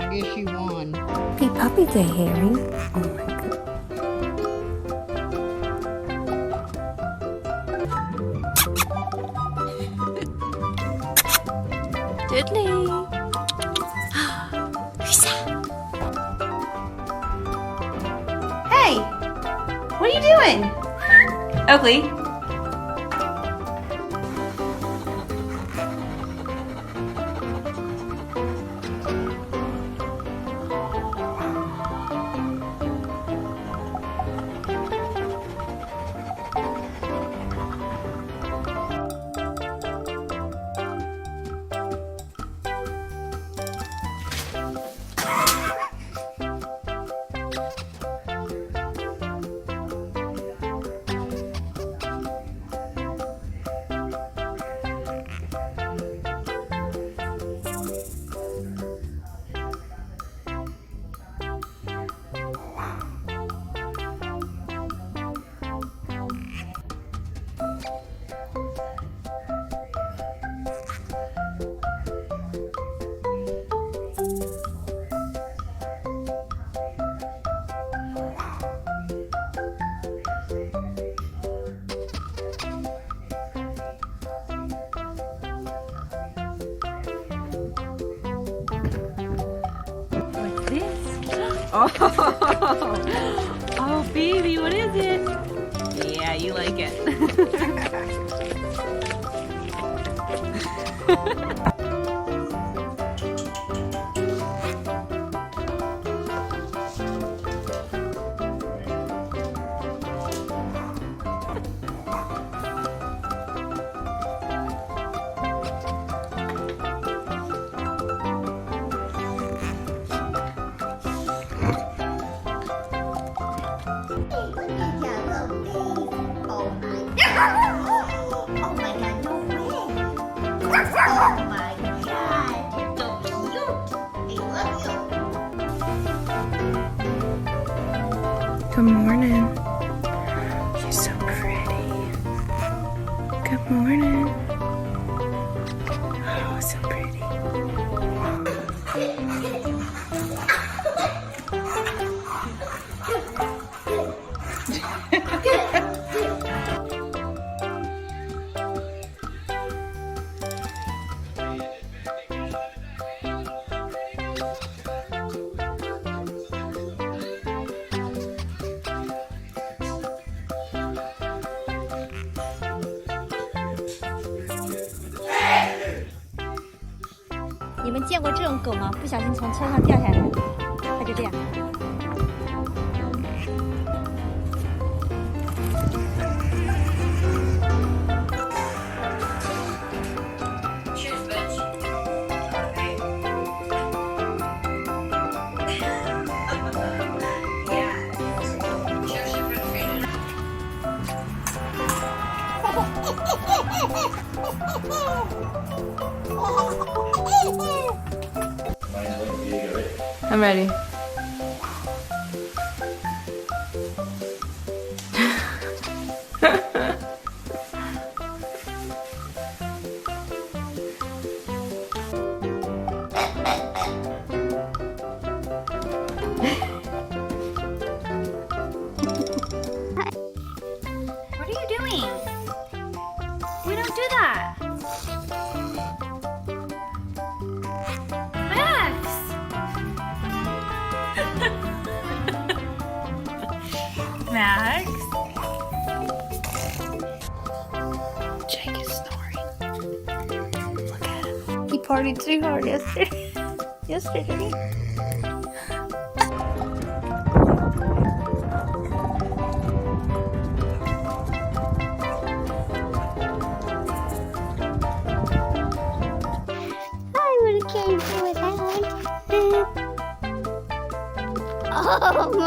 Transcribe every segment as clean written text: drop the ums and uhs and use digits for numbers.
I guess you won. Happy Puppy Day, Harry. Oh my god. Diddley. Hey! What are you doing? Oakley. Oh, baby, what is it? Yeah, you like it. Good morning. You're so pretty. Good morning. Oh, so pretty. "你们见过这种狗吗？不小心从车上掉下来，它就这样。I'm ready. What are you doing? We don't do that. Max! Max? Jake is snoring. Look at him. He partied too hard yesterday.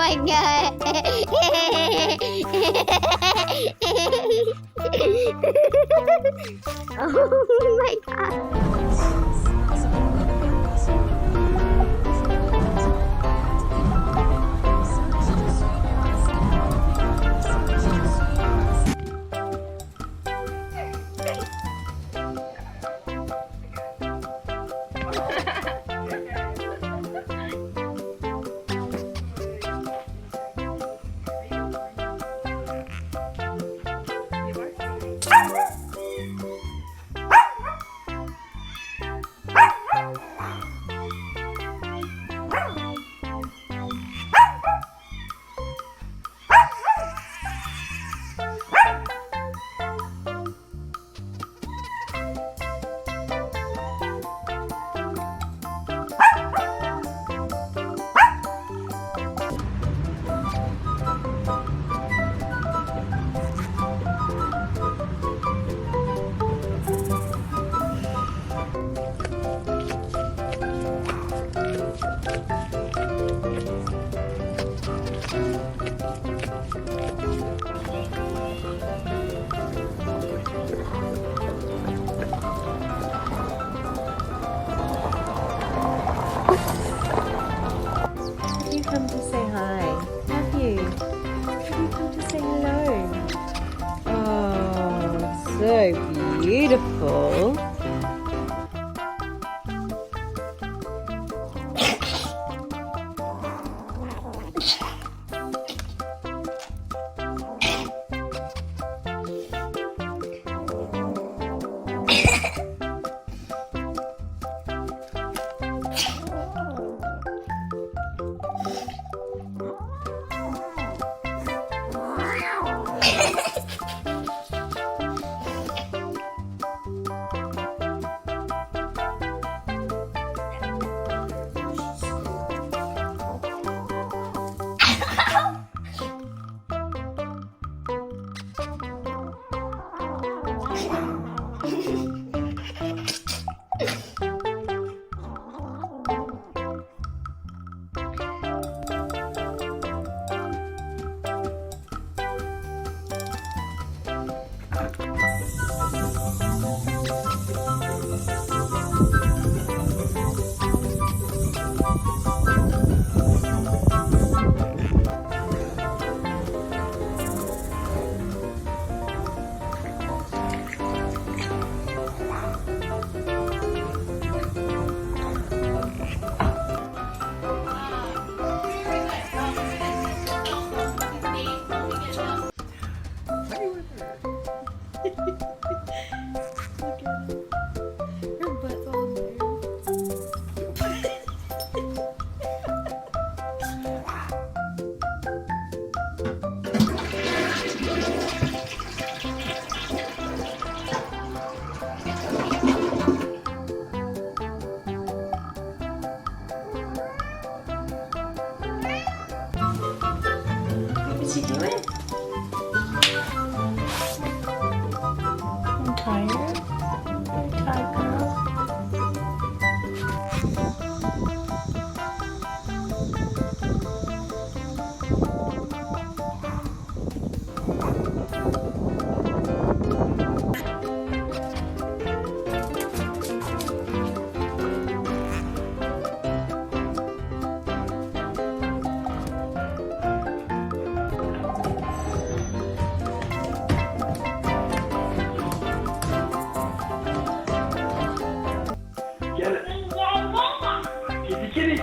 my god. Oh my god. Have you come to say hi? Have you? Have you come to say hello? Oh, so beautiful. What's he doing? I'm tired. I'm tired, girl. Gel. Kedi kedi.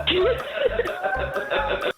Gel.